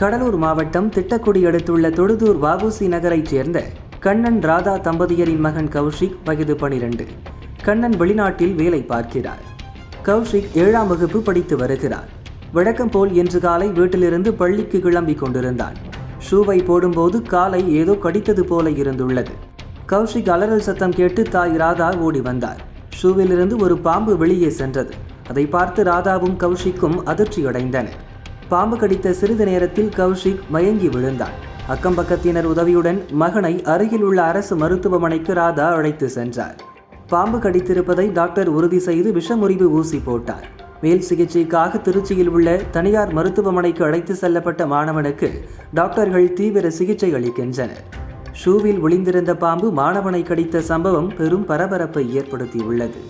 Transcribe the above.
கடலூர் மாவட்டம் திட்டக்குடி அடுத்துள்ள தொடுதூர் வஉசி நகரைச் சேர்ந்த கண்ணன் ராதா தம்பதியரின் மகன் கௌஷிக் வயது 12. கண்ணன் வெளிநாட்டில் வேலை பார்க்கிறார். கௌஷிக் 7ஆம் வகுப்பு படித்து வருகிறார். வழக்கம் போல் இன்று காலை வீட்டிலிருந்து பள்ளிக்கு கிளம்பிக் கொண்டிருந்தான். ஷூவை போடும்போது காலை ஏதோ கடித்தது போல இருந்துள்ளது. கௌஷிக் அலறல் சத்தம் கேட்டு தாய் ராதா ஓடி வந்தார். ஷூவிலிருந்து ஒரு பாம்பு வெளியே சென்றது. அதை பார்த்து ராதாவும் கௌஷிக்கும் அதிர்ச்சியடைந்தனர். பாம்பு கடித்த சிறிது நேரத்தில் கௌஷிக் மயங்கி விழுந்தார். அக்கம்பக்கத்தினர் உதவியுடன் மகனை அருகில் உள்ள அரசு மருத்துவமனைக்கு ராதா அழைத்து சென்றார். பாம்பு கடித்திருப்பதை டாக்டர் உறுதி செய்து விஷமுறிவு ஊசி போட்டார். மேல் சிகிச்சைக்காக திருச்சியில் உள்ள தனியார் மருத்துவமனைக்கு அழைத்து செல்லப்பட்ட மாணவனுக்கு டாக்டர்கள் தீவிர சிகிச்சை அளிக்கின்றனர். ஷூவில் ஒளிந்திருந்த பாம்பு மாணவனை கடித்த சம்பவம் பெரும் பரபரப்பை ஏற்படுத்தியுள்ளது.